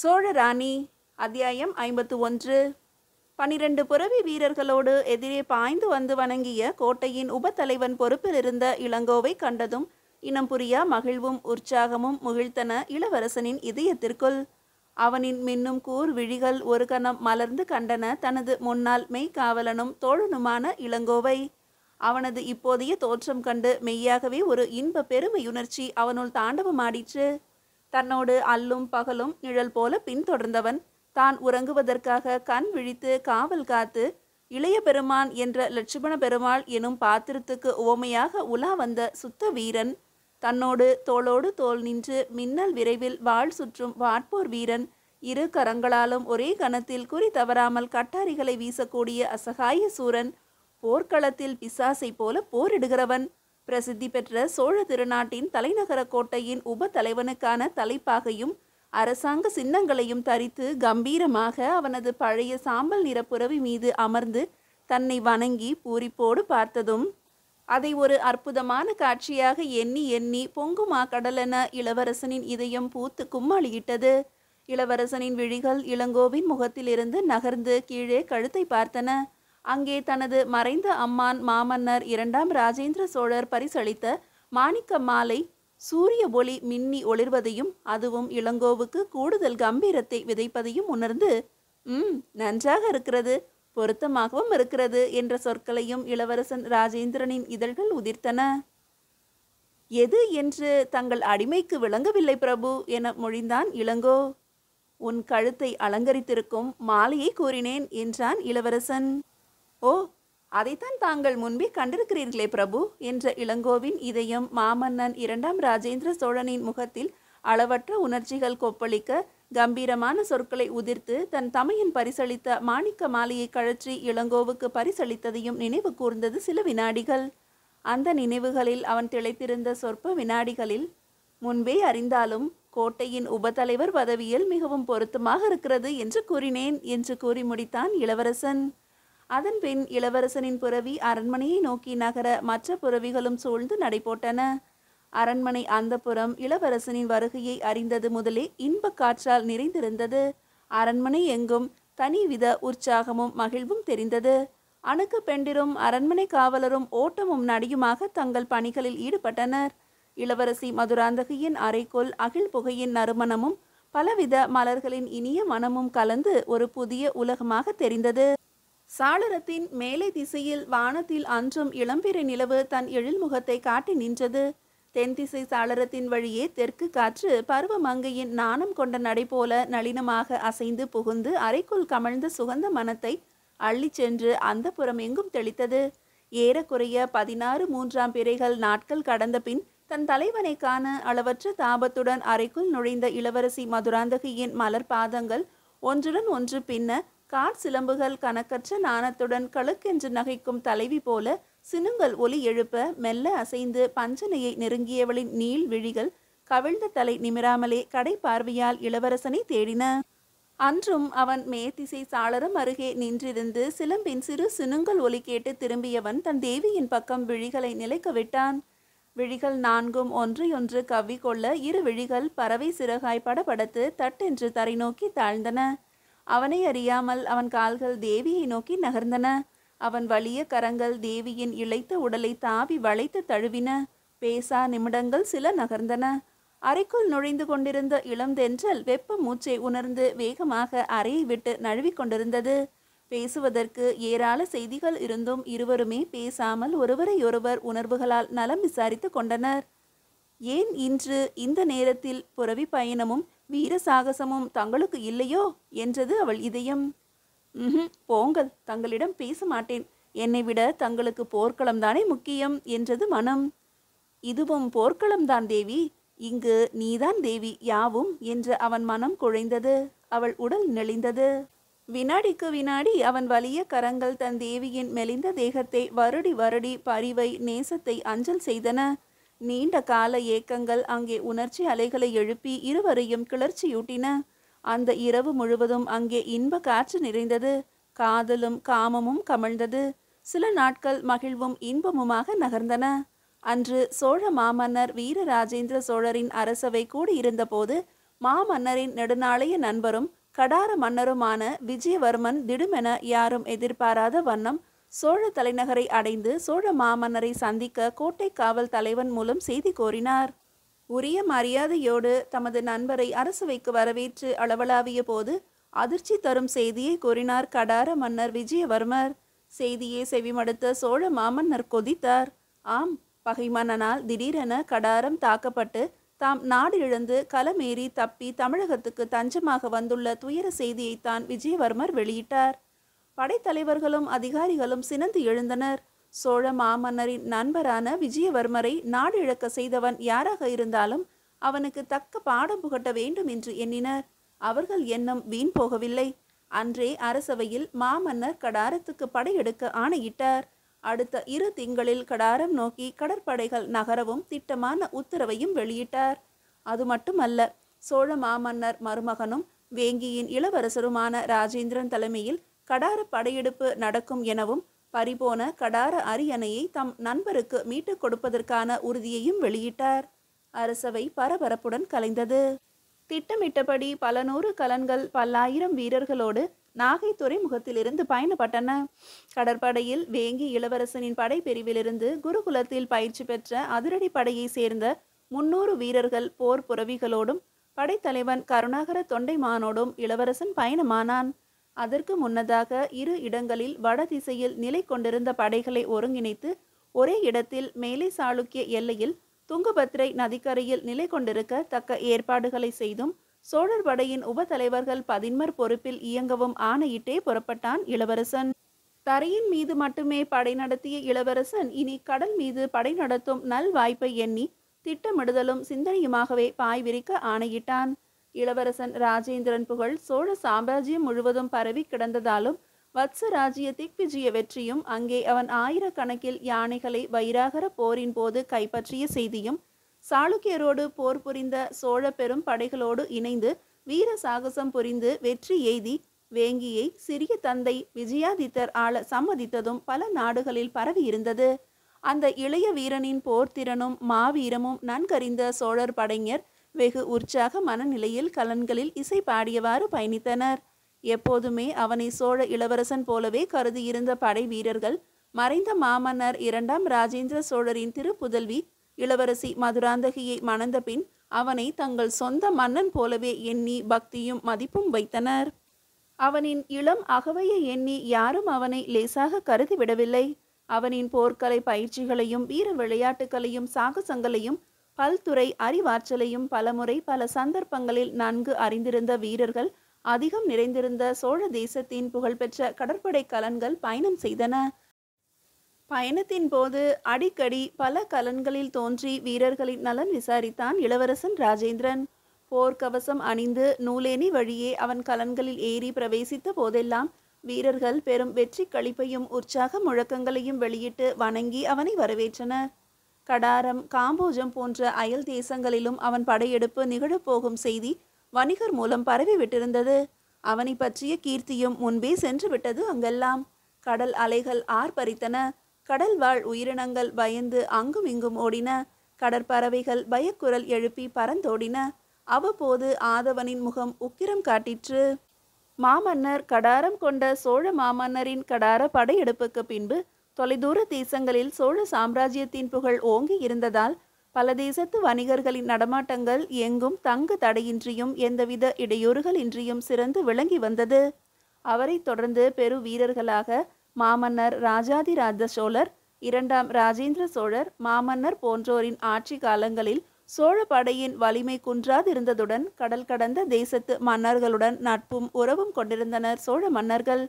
சோழராணி அத்தியாயம் 51. 12 புரவி வீரர்களோடு எதிரே பாய்ந்து வந்து வணங்கிய கோட்டையின் உபத்தலைவன் பொறுப்பில் இருந்த இளங்கோவை கண்டதும் இனம் புரியா மகிழ்வும் உற்சாகமும் முகிழ்த்தன இளவரசனின் இதயத்திற்குள். அவனின் மின்னும் கூர் விழிகள் ஒரு கணம் மலர்ந்து கண்டன தனது முன்னாள் மெய்காவலனும் தோழனுமான இளங்கோவை. அவனது இப்போதைய தோற்றம் கண்டு மெய்யாகவே ஒரு இன்ப பெருமையுணர்ச்சி அவனுள் தாண்டவமாடிற்று. தன்னோடு அல்லும் பகலும் நிழல் போல பின்தொடர்ந்தவன் தான் உறங்குவதற்காக கண் விழித்து காவல் காத்து இளைய பெருமான் என்ற லட்சுமண பெருமாள் எனும் பாத்திரத்துக்கு உவமையாக உலா வந்த சுத்த வீரன், தன்னோடு தோளோடு தோள் நின்று மின்னல் விரைவில் வாழ் சுற்றும் வாட்போர் வீரன், இரு கரங்களாலும் ஒரே கணத்தில் குறி தவறாமல் கட்டாரிகளை வீசக்கூடிய அசகாய சூரன், போர்க்களத்தில் பிசாசை போல போரிடுகிறவன், பிரசித்தி பெற்ற சோழ திருநாட்டின் தலைநகர கோட்டையின் உப தலைவனுக்கான தலைப்பாகையும் அரசாங்க சின்னங்களையும் தரித்து கம்பீரமாக அவனது பழைய சாம்பல் நிற புரவி மீது அமர்ந்து தன்னை வணங்கி பூரிப்போடு பார்த்ததும் அதை ஒரு அற்புதமான காட்சியாக எண்ணி எண்ணி பொங்குமா கடலென இளவரசனின் இதயம் பூத்து கும்மாளியிட்டது. இளவரசனின் விழிகள் இளங்கோவின் முகத்திலிருந்து நகர்ந்து கீழே கழுத்தை பார்த்தன. அங்கே தனது மறைந்த அம்மான் மாமன்னர் 2ஆம் ராஜேந்திர சோழர் பரிசளித்த மாணிக்க மாலை சூரிய ஒளி மின்னி ஒளிர்வதையும் அதுவும் இளங்கோவுக்கு கூடுதல் கம்பீரத்தை விதைப்பதையும் உணர்ந்து நன்றாக இருக்கிறது, பொருத்தமாகவும் இருக்கிறது என்ற சொற்களையும் இளவரசன் ராஜேந்திரனின் இதழ்கள் உதிர்த்தன. எது என்று தங்கள் அடிமைக்கு விளங்கவில்லை பிரபு என மொழிந்தான் இளங்கோ. உன் கழுத்தை அலங்கரித்திருக்கும் மாலையை கூறினேன் என்றான் இளவரசன். ஓ, அதைத்தான் தாங்கள் முன்பே கண்டிருக்கிறீர்களே பிரபு என்ற இளங்கோவின் இதயம் மாமன்னன் 2ஆம் ராஜேந்திர சோழனின் முகத்தில் அளவற்ற உணர்ச்சிகள் கொப்பளிக்க கம்பீரமான சொற்களை உதிர்த்து தன் தமையன் பரிசளித்த மாணிக்க மாலையை கழற்றி இளங்கோவுக்கு பரிசளித்ததையும் நினைவு கூர்ந்தது சில வினாடிகள். அந்த நினைவுகளில் அவன் திளைத்திருந்த சொற்ப வினாடிகளில், முன்பே அறிந்தாலும் கோட்டையின் உபத்தலைவர் பதவியில் மிகவும் பொருத்தமாக இருக்கிறது என்று கூறினேன் என்று கூறி முடித்தான் இளவரசன். அதன்பின் இளவரசனின் புரவி அரண்மனையை நோக்கி நகர மற்ற புரவிகளும் சூழ்ந்து நடைபோட்டன. அரண்மனை அந்த புறம் இளவரசனின் வருகையை அறிந்தது முதலே இன்ப காற்றால் நிறைந்திருந்தது. அரண்மனை எங்கும் தனிவித உற்சாகமும் மகிழ்வும் தெரிந்தது. அணுக்கு பெண்டிரும் அரண்மனை காவலரும் ஓட்டமும் நடியுமாக தங்கள் பணிகளில் ஈடுபட்டனர். இளவரசி மதுராந்தகியின் அறைக்குள் அகில் புகையின் நறுமணமும் பலவித மலர்களின் இனிய மனமும் கலந்து ஒரு புதிய உலகமாக தெரிந்தது. சாளரத்தின் மேலை திசையில் வானத்தில் அன்றும் இளம்பிறை நிலவு தன் எழில்முகத்தை காட்டி நின்றது. தென் திசை சாளரத்தின் வழியே தெற்கு காற்று பருவமங்கையின் நாணம் கொண்ட நடை போல நளினமாக அசைந்து புகுந்து அறைக்குள் கமழ்ந்த சுகந்த மனத்தை அள்ளி சென்று அந்த புறம் எங்கும் தெளித்தது. ஏறக்குறைய 16 மூன்றாம் பிறைகள் நாட்கள் கடந்த பின் தன் தலைவனை காண அளவற்ற தாபத்துடன் அறைக்குள் நுழைந்த இளவரசி மதுராந்தகியின் மலர் பாதங்கள் ஒன்றுடன் ஒன்று பின்ன கார் சிலம்புகள் கணக்கற்ற நாணத்துடன் கழுக்கென்று நகைக்கும் தலைவி போல சினுங்கள் ஒலி எழுப்ப மெல்ல அசைந்து பஞ்சனையை நெருங்கியவளின் நீள் விழிகள் கவிழ்ந்த தலை நிமிராமலே கடை பார்வையால் இளவரசனை தேடின. அன்றும் அவன் மேத்திசை சாளரம் அருகே நின்றிருந்து சிலம்பின் சிறு சினுங்கள் ஒலி கேட்டு திரும்பியவன் தன் தேவியின் பக்கம் விழிகளை நிலைக்க விட்டான். விழிகள் 4ம் ஒன்றையொன்று கவ்விக்கொள்ள இரு விழிகள் பறவை சிறகாய் படபடத்து தட்டென்று தரை நோக்கி தாழ்ந்தன. அவனை அறியாமல் அவன் கால்கள் தேவியை நோக்கி நகர்ந்தன. அவன் வலிய கரங்கள் தேவியின் இளைத்த உடலை தாவி வளைத்து தழுவின. பேசா நிமிடங்கள் சில நகர்ந்தன. அறைக்குள் நுழைந்து கொண்டிருந்த இளம் தென்றல் வெப்ப மூச்சை உணர்ந்து வேகமாக அறையை விட்டு நழுவி கொண்டிருந்தது. பேசுவதற்கு ஏராள செய்திகள் இருந்தும் இருவருமே பேசாமல் ஒருவரையொருவர் உணர்வுகளால் நலம் விசாரித்து கொண்டனர். ஏன் இன்று இந்த நேரத்தில் புரவி பயணமும் வீர சாகசமும் தங்களுக்கு இல்லையோ என்றது அவள் இதயம். போங்கள், தங்களிடம் பேச மாட்டேன், என்னை விட தங்களுக்கு போர்க்களம்தானே முக்கியம் என்றது மனம். இதுவும் போர்க்களம்தான் தேவி, இங்கு நீதான் தேவி யாவும் என்ற அவன் மனம் குழைந்தது. அவள் உடல் நெளிந்தது. வினாடிக்கு வினாடி அவன் வலிய கரங்கள் தன் தேவியின் மெலிந்த தேகத்தை வருடி வருடி பரிவை நேசத்தை அஞ்சல் செய்தன. நீண்ட கால ஏக்கங்கள் அங்கே உணர்ச்சி அலைகளை எழுப்பி இருவரையும் கிளர்ச்சியூட்டின. அந்த இரவு முழுவதும் அங்கே இன்ப காற்று நிறைந்தது. காதலும் காமமும் கமழ்ந்தது. சில நாட்கள் மகிழ்வும் இன்பமுமாக நகர்ந்தன. அன்று சோழ மாமன்னர் வீரராஜேந்திர சோழரின் அரசவை கூடியிருந்த போது மாமன்னரின் நெடுநாளைய நண்பரும் கடார மன்னருமான விஜயவர்மன் திடுமென யாரும் எதிர்பாராத வண்ணம் சோழ தலைநகரை அடைந்து சோழ மாமன்னரை சந்திக்க கோட்டை காவல் தலைவன் மூலம் செய்தி கோரினார். உரிய மரியாதையோடு தமது நண்பரை அரசவைக்கு வரவேற்று அளவலாவிய போது அதிர்ச்சி தரும் செய்தியை கூறினார் கடார மன்னர் விஜயவர்மர். செய்தியை செவிமடுத்த சோழ மாமன்னர் கொதித்தார். ஆம், பகை மன்னனால் திடீரென கடாரம் தாக்கப்பட்டு தாம் நாடு இழந்து களமேறி தப்பி தமிழகத்துக்கு தஞ்சமாக வந்துள்ள துயர செய்தியைத்தான் விஜயவர்மர் வெளியிட்டார். படைத்தலைவர்களும் அதிகாரிகளும் சினந்து எழுந்தனர். சோழ மாமன்னரின் நண்பரான விஜயவர்மரை நாடு இழக்க செய்தவன் யாராக இருந்தாலும் அவனுக்கு தக்க பாடம் புகட்ட வேண்டும் என்று எண்ணினர். அவர்கள் எண்ணம் வீண் போகவில்லை. அன்றே அரசவையில் மாமன்னர் கடாரத்துக்கு படையெடுக்க ஆணையிட்டார். அடுத்த 2 திங்களில் கடாரம் நோக்கி கடற்படைகள் நகரவும் திட்டமான உத்தரவையும் வெளியிட்டார். அது மட்டுமல்ல, சோழ மாமன்னர் மருமகனும் வேங்கியின் இளவரசருமான ராஜேந்திரன் தலைமையில் கடார படையெடுப்பு நடக்கும் எனவும் பறிபோன கடார அரியணையை தம் நண்பருக்கு மீட்டுக் கொடுப்பதற்கான உறுதியையும் வெளியிட்டார். அரசவை பரபரப்புடன் கலைந்தது. திட்டமிட்டபடி பல நூறு கலன்கள் பல்லாயிரம் வீரர்களோடு நாகை துறைமுகத்திலிருந்து பயணப்பட்டன. கடற்படையில் வேங்கி இளவரசனின் படைப்பிரிவிலிருந்து குருகுலத்தில் பயிற்சி பெற்ற அதிரடி படையை சேர்ந்த 300 வீரர்கள் போர் புரவிகளோடும் படைத்தலைவன் கருணாகர தொண்டைமானோடும் இளவரசன் பயணமானான். அதற்கு முன்னதாக 2 இடங்களில் வடதிசையில் நிலை கொண்டிருந்த படைகளை ஒருங்கிணைத்து ஒரே இடத்தில் மேலை சாளுக்கிய எல்லையில் துங்கபத்ரை நதிக்கரையில் நிலை கொண்டிருக்க தக்க ஏற்பாடுகளை செய்தும் சோழர் படையின் உபதலைவர்கள் பதின்மர் பொறுப்பில் இயங்கவும் ஆணையிட்டே புறப்பட்டான் இளவரசன். தரையின் மீது மட்டுமே படை நடத்திய இளவரசன் இனி கடல் மீது படை நடத்தும் நல் வாய்ப்பை எண்ணி திட்டமிடுதலும் சிந்தனையுமாகவே பாய் விரிக்க ஆணையிட்டான். இளவரசன் ராஜேந்திரன் புகழ் சோழ சாம்ராஜ்யம் முழுவதும் பரவி கிடந்ததாலும் வத்சராஜ்ய திக்விஜய வெற்றியும் அங்கே அவன் ஆயிரக்கணக்கில் யானைகளை வைராகர போரின் போது கைப்பற்றிய செய்தியும் சாளுக்கியரோடு போர் புரிந்த சோழ பெரும் படைகளோடு இணைந்து வீர சாகசம் புரிந்து வெற்றி எய்தி வேங்கியை சிறிய தந்தை விஜயாதித்தர் ஆள சம்மதித்ததும் பல நாடுகளில் பரவி இருந்தது. அந்த இளைய வீரனின் போர்த்திறனும் மாவீரமும் நன்கறிந்த சோழர் படைஞர் வெகு உற்சாக மனநிலையில் கலன்களில் இசை பாடியவாறு பயணித்தனர். எப்போதுமே அவனை சோழ இளவரசன் போலவே கருதியிருந்த படை வீரர்கள் மறைந்த மாமன்னர் 2ஆம் ராஜேந்திர சோழரின் திருப்புதல்வி இளவரசி மதுராந்தகியை மணந்த பின் அவனை தங்கள் சொந்த மன்னன் போலவே எண்ணி பக்தியும் மதிப்பும் வைத்தனர். அவனின் இளம் அகவையை எண்ணி யாரும் அவனை லேசாக கருதி விடவில்லை. அவனின் போர்க்கலை பயிற்சிகளையும் வீர விளையாட்டுகளையும் சாகசங்களையும் பல்துறை அறிவாற்றலையும் பலமுறை பல சந்தர்ப்பங்களில் நன்கு அறிந்திருந்த வீரர்கள் அதிகம் நிறைந்திருந்த சோழ தேசத்தின் புகழ்பெற்ற கடற்படை கலன்கள் பயணம் செய்தன. பயணத்தின் போது அடிக்கடி பல கலன்களில் தோன்றி வீரர்களின் நலன் விசாரித்தான் இளவரசன் ராஜேந்திரன். போர்க்கவசம் அணிந்து நூலேணி வழியே அவன் கலன்களில் ஏறி பிரவேசித்த போதெல்லாம் வீரர்கள் பெரும் வெற்றி களிப்பையும் உற்சாக முழக்கங்களையும் வெளியிட்டு வணங்கி அவனை வரவேற்றனர். கடாரம், காம்போஜம் போன்ற அயல் தேசங்களிலும் அவன் படையெடுப்பு நிகழப்போகும் செய்தி வணிகர் மூலம் பரவி விட்டிருந்தது. அவனை பற்றிய கீர்த்தியும் முன்பே சென்று விட்டது அங்கெல்லாம். கடல் அலைகள் ஆர்ப்பரித்தன. கடல் வாழ் உயிரினங்கள் பயந்து அங்கும் இங்கும் ஓடின. கடற்பறவைகள் பயக்குரல் எழுப்பி பறந்தோடின. அவ்வப்போது ஆதவனின் முகம் உக்கிரம் காட்டிற்று. மாமன்னர் கடாரம் கொண்ட சோழ மாமன்னரின் கடார படையெடுப்புக்கு பின்பு தொலைதூர தேசங்களில் சோழ சாம்ராஜ்யத்தின் புகழ் ஓங்கி இருந்ததால் பல தேசத்து வணிகர்களின் நடமாட்டங்கள் எங்கும் தங்கு தடையின்றியும் எந்தவித இடையூறுகளின்றியும் சிறந்து விளங்கி வந்தது. அவரை தொடர்ந்து பெரு வீரர்களாக மாமன்னர் ராஜாதிராஜ சோழர், 2ஆம் ராஜேந்திர சோழர், மாமன்னர் போன்றோரின் ஆட்சி காலங்களில் சோழ படையின் வலிமை குன்றாதிருந்ததுடன் கடல் கடந்த தேசத்து மன்னர்களுடன் நட்பும் உறவும் கொண்டிருந்தனர் சோழ மன்னர்கள்.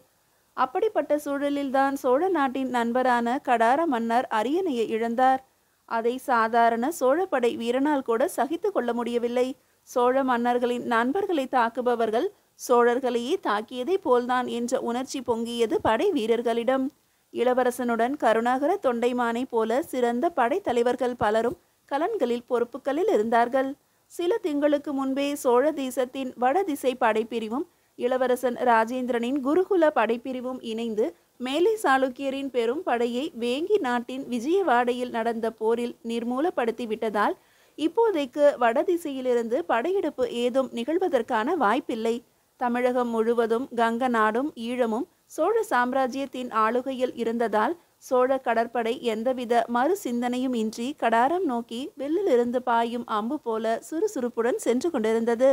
அப்படிப்பட்ட சூழலில்தான் சோழ நாட்டின் நண்பரான கடார மன்னர் அரியணையை இழந்தார். அதை சாதாரண சோழப்படை வீரனால் கூட சகித்து கொள்ள முடியவில்லை. சோழ மன்னர்களின் நண்பர்களை தாக்குபவர்கள் சோழர்களையே தாக்கியதை போல்தான் என்ற உணர்ச்சி பொங்கியது படை வீரர்களிடம். இளவரசனுடன் கருணாகர தொண்டைமானை போல சிறந்த படை தலைவர்கள் பலரும் கலன்களில் பொறுப்புகளில் இருந்தார்கள். சில திங்களுக்கு முன்பே சோழ தேசத்தின் வடதிசை படைப்பிரிவும் இளவரசன் ராஜேந்திரனின் குருகுல படைப்பிரிவும் இணைந்து மேலை சாளுக்கியரின் பெரும் படையை வேங்கி நாட்டின் விஜயவாடையில் நடந்த போரில் நிர்மூலப்படுத்தி விட்டதால் இப்போதைக்கு வடதிசையிலிருந்து படையெடுப்பு ஏதும் நிகழ்வதற்கான வாய்ப்பில்லை. தமிழகம் முழுவதும் கங்க நாடும் ஈழமும் சோழ சாம்ராஜ்யத்தின் ஆளுகையில் இருந்ததால் சோழ கடற்படை எந்தவித மறு சிந்தனையும் இன்றி கடாரம் நோக்கி வில்லிலிருந்து பாயும் அம்பு போல சுறுசுறுப்புடன் சென்று கொண்டிருந்தது.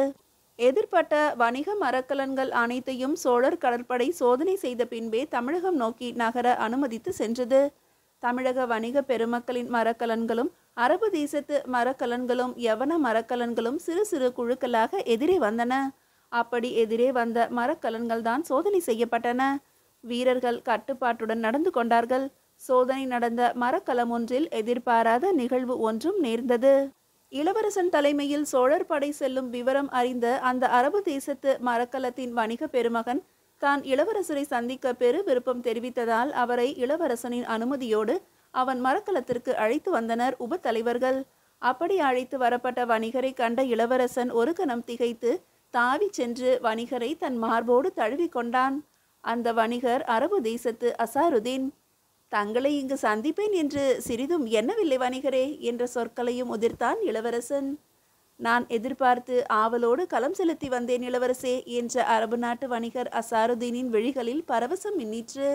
எதிர்ப்பட்ட வணிக மரக்கலன்கள் அனைத்தையும் சோழர் கடற்படை சோதனை செய்த பின்பே தமிழகம் நோக்கி நகர அனுமதித்து சென்றது. தமிழக வணிக பெருமக்களின் மரக்கலன்களும் அரபு தேசத்து மரக்கலன்களும் யவன மரக்கலன்களும் சிறு சிறு குழுக்களாக எதிரே வந்தன. அப்படி எதிரே வந்த மரக்கலன்கள் தான் சோதனை செய்யப்பட்டன. வீரர்கள் கட்டுப்பாட்டுடன் நடந்து கொண்டார்கள். சோதனை நடந்த மரக்கலம் ஒன்றில் எதிர்பாராத நிகழ்வு ஒன்றும் நேர்ந்தது. இளவரசன் தலைமையில் சோழர் படை செல்லும் விவரம் அறிந்த அந்த அரபு தேசத்து மரக்கலத்தின் வணிக பெருமகன் தான் இளவரசரை சந்திக்க பெரு விருப்பம் தெரிவித்ததால் அவரை இளவரசனின் அனுமதியோடு அவன் மரக்கலத்திற்கு அழைத்து வந்தனர் உப தலைவர்கள். அப்படி அழைத்து வரப்பட்ட வணிகரை கண்ட இளவரசன் ஒரு கணம் திகைத்து தாவி சென்று வணிகரை தன் மார்போடு தழுவி கொண்டான். அந்த வணிகர் அரபு தேசத்து அசாருதீன். தங்களை இங்கு சந்திப்பேன் என்று சிறிதும் எண்ணவில்லை வணிகரே என்ற சொற்களையும் உதிர்த்தான் இளவரசன். நான் எதிர்பார்த்து ஆவலோடு களம் செலுத்தி வந்தேன் இளவரசே என்ற அரபு நாட்டு வணிகர் அசாருதீனின் விழிகளில் பரவசம் மின்னிற்று.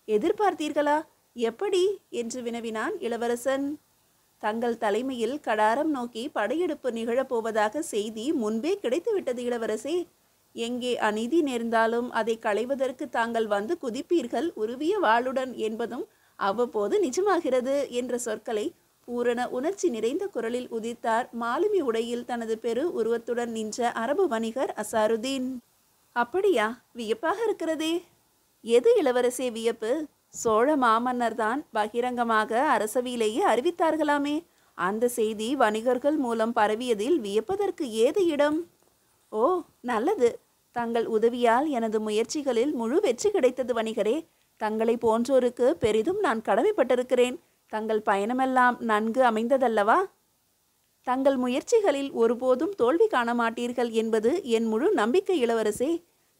எதிர்பார்த்தீர்களா? எப்படி என்று வினவினான் இளவரசன். தங்கள் தலைமையில் கடாரம் நோக்கி படையெடுப்பு நிகழப்போவதாக செய்தி முன்பே கிடைத்துவிட்டது இளவரசே. எங்கே அநீதி நேர்ந்தாலும் அதை களைவதற்கு தாங்கள் வந்து குதிப்பீர்கள் உருவிய வாளுடன் என்பதும் அவ்வப்போது நிஜமாகிறது என்ற சொற்களை பூரண உணர்ச்சி நிறைந்த குரலில் உதித்தார் மாலுமி உடையில் தனது பெரு உருவத்துடன் நின்ற அரபு வணிகர் அசாருதீன். அப்படியா? வியப்பாக இருக்கிறதே. எது இளவரசே வியப்பு? சோழ மாமன்னர் தான் பகிரங்கமாக அரசவையிலேயே அறிவித்தார்களாமே. அந்த செய்தி வணிகர்கள் மூலம் பரவியதில் வியப்பதற்கு ஏது இடம்? ஓ, நல்லது. தங்கள் உதவியால் எனது முயற்சிகளில் முழு வெற்றி கிடைத்தது வணிகரே. தங்களை போன்றோருக்கு பெரிதும் நான் கடமைப்பட்டிருக்கிறேன். தங்கள் பயணமெல்லாம் நன்கு அமைந்ததல்லவா? தங்கள் முயற்சிகளில் ஒருபோதும் தோல்வி காண மாட்டீர்கள் என்பது என் முழு நம்பிக்கை இளவரசே.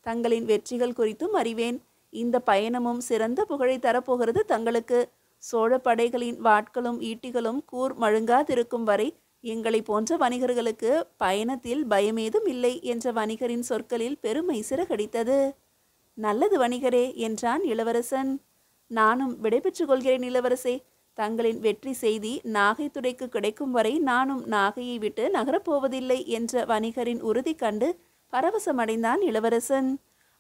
தங்களின் வெற்றிகள் குறித்தும் அறிவேன். இந்த பயணமும் சிறந்த புகழை தரப்போகிறது தங்களுக்கு. சோழ படைகளின் வாட்களும் ஈட்டிகளும் கூர் மழுங்காதிருக்கும் வரை எங்களை போன்ற வணிகர்களுக்கு பயணத்தில் பயமேதும் இல்லை என்ற வணிகரின் சொற்களில் பெருமை சிறகடித்தது. நல்லது வணிகரே என்றான் இளவரசன். நானும் விடைபெற்றுக் கொள்கிறேன் இளவரசே. தங்களின் வெற்றி செய்தி நாகை துறைக்கு கிடைக்கும் வரை நானும் நாகையை விட்டு நகரப்போவதில்லை என்ற வணிகரின் உறுதி கண்டு பரவசமடைந்தான் இளவரசன்.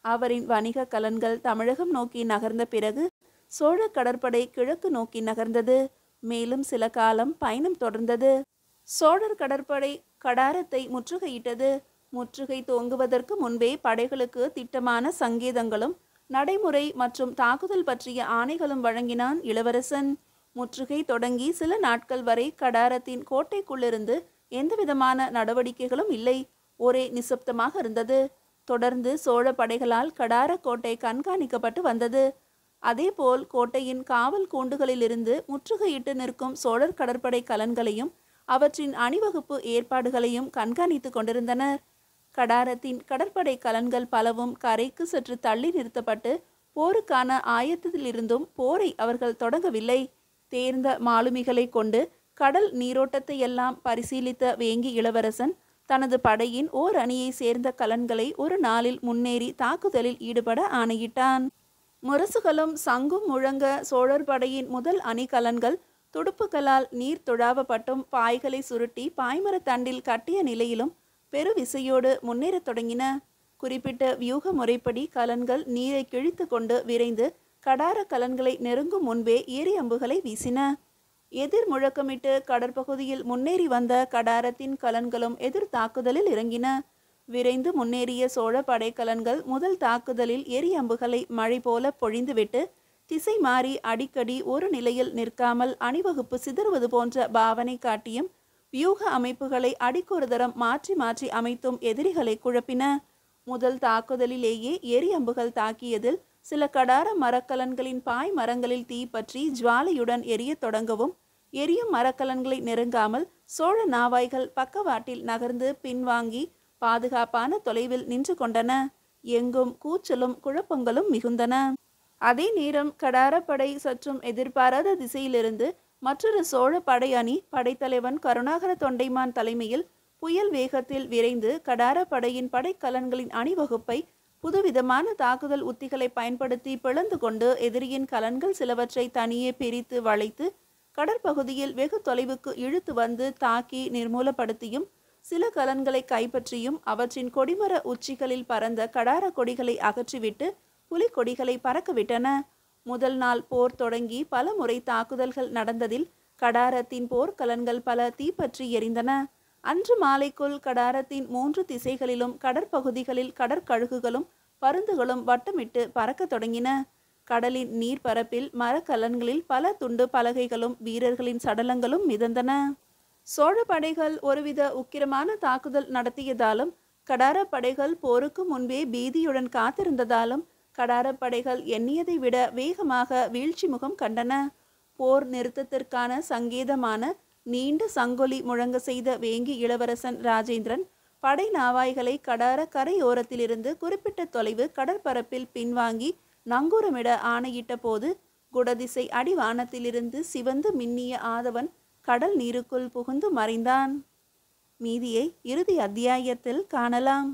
அவரின் வணிக கலன்கள் தமிழகம் நோக்கி நகர்ந்த பிறகு சோழ கடற்படை கிழக்கு நோக்கி நகர்ந்தது. மேலும் சில காலம் பயணம் தொடர்ந்தது. சோழர் கடற்படை கடாரத்தை முற்றுகையிட்டது. முற்றுகை துவங்குவதற்கு முன்பே படைகளுக்கு திட்டமான சங்கேதங்களும் நடைமுறை மற்றும் தாக்குதல் பற்றிய ஆணைகளும் வழங்கினான் இளவரசன். முற்றுகை தொடங்கி சில நாட்கள் வரை கடாரத்தின் கோட்டைக்குள்ளிருந்து எந்தவிதமான நடவடிக்கைகளும் இல்லை. ஒரே நிசப்தமாக இருந்தது. தொடர்ந்து சோழ படைகளால் கடார கோட்டை கண்காணிக்கப்பட்டு வந்தது. அதேபோல் கோட்டையின் காவல் கூண்டுகளிலிருந்து முற்றுகையிட்டு நிற்கும் சோழர் கடற்படை கலன்களையும் அவற்றின் அணிவகுப்பு ஏற்பாடுகளையும் கண்காணித்து கொண்டிருந்தனர். கடாரத்தின் கடற்படை கலன்கள் பலவும் கரைக்கு சற்று தள்ளி நிறுத்தப்பட்டு போருக்கான ஆயத்தத்திலிருந்தும் போரை அவர்கள் தொடங்கவில்லை. தேர்ந்த மாலுமிகளை கொண்டு கடல் நீரோட்டத்தையெல்லாம் பரிசீலித்த வேங்கி இளவரசன் தனது படையின் ஓர் அணியை சேர்ந்த கலன்களை ஒரு நாளில் முன்னேறி தாக்குதலில் ஈடுபட ஆணையிட்டான். முரசுகளும் சங்கும் முழங்க சோழர் படையின் முதல் அணி கலன்கள் துடுப்புகளால் நீர் துழாவப்பட்டும் பாய்களை சுருட்டி பாய்மரத் தண்டில் கட்டிய நிலையிலும் பெரு விசையோடு முன்னேறத் தொடங்கின. குறிப்பிட்ட வியூக முறைப்படி கலன்கள் நீரை கிழித்து கொண்டு விரைந்து கடார கலன்களை நெருங்கும் முன்பே ஏரி அம்புகளை வீசின. எதிர் முழக்கமிட்டு கடற்பகுதியில் முன்னேறி வந்த கடாரத்தின் கலன்களும் எதிர் தாக்குதலில் இறங்கின. விரைந்து முன்னேறிய சோழ படைக்கலன்கள் முதல் தாக்குதலில் எரி அம்புகளை மழை போல பொழிந்துவிட்டு திசை மாறி அடிக்கடி ஒரு நிலையில் நிற்காமல் அணிவகுப்பு சிதறுவது போன்ற பாவனை காட்டியும் வியூக அமைப்புகளை அடிக்கொரு தரம் மாற்றி மாற்றி அமைத்தும் எதிரிகளை குழப்பின. முதல் தாக்குதலிலேயே எரி அம்புகள் தாக்கியதில் சில கடார மரக்கலன்களின் பாய் மரங்களில் தீ பற்றி ஜுவாலையுடன் எரிய தொடங்கவும் எரியும் மரக்கலன்களை நெருங்காமல் சோழ நாவாய்கள் பக்கவாட்டில் நகர்ந்து பின்வாங்கி பாதுகாப்பான தொலைவில் நின்று கொண்டன. எங்கும் கூச்சலும் குழப்பங்களும் மிகுந்தன. அதே நேரம் கடாரப்படை சற்றும் எதிர்பாராத திசையிலிருந்து மற்றொரு சோழ படை அணி படைத்தலைவன் கருணாகர தொண்டைமான் தலைமையில் புயல் வேகத்தில் விரைந்து கடார படையின் படைக்கலன்களின் அணிவகுப்பை புதுவிதமான தாக்குதல் உத்திகளை பயன்படுத்தி பிளந்து கொண்டு எதிரியின் கலன்கள் சிலவற்றை தனியே பிரித்து வளைத்து கடற்பகுதியில் வெகு தொலைவுக்கு இழுத்து வந்து தாக்கி நிர்மூலப்படுத்தியும் சில கலன்களை கைப்பற்றியும் அவற்றின் கொடிமர உச்சிகளில் பறந்த கடார கொடிகளை அகற்றிவிட்டு புலிக்கொடிகளை பறக்கவிட்டன. முதல் நாள் போர் தொடங்கி பல முறை தாக்குதல்கள் நடந்ததில் கடாரத்தின் போர்க்கலன்கள் பல தீப்பற்றி எரிந்தன. அன்று மாலைக்குள் கடாரத்தின் 3 திசைகளிலும் கடற்பகுதிகளில் கடற்கழுகுகளும் பருந்துகளும் வட்டமிட்டு பறக்க தொடங்கின. கடலின் நீர்ப்பரப்பில் மரக்கலன்களில் பல துண்டு பலகைகளும் வீரர்களின் சடலங்களும் மிதந்தன. சோழ படைகள் ஒருவித உக்கிரமான தாக்குதல் நடத்தியதாலும் கடார படைகள் போருக்கு முன்பே பீதியுடன் காத்திருந்ததாலும் கடார படைகள் எண்ணியதை விட வேகமாக வீழ்ச்சி முகம் கண்டன. போர் நிறுத்தத்திற்கான சங்கேதமான நீண்ட சங்கொலி முழங்க செய்த வேங்கி இளவரசன் ராஜேந்திரன் படை நாவாய்களை கடார கரையோரத்திலிருந்து குறிப்பிட்ட தொலைவு கடற்பரப்பில் பின்வாங்கி நங்கூரமிட ஆணையிட்ட போது குடதிசை அடிவானத்திலிருந்து சிவந்து மின்னிய ஆதவன் கடல் நீருக்குள் புகுந்து மறைந்தான். மீதியை இறுதி அத்தியாயத்தில் காணலாம்.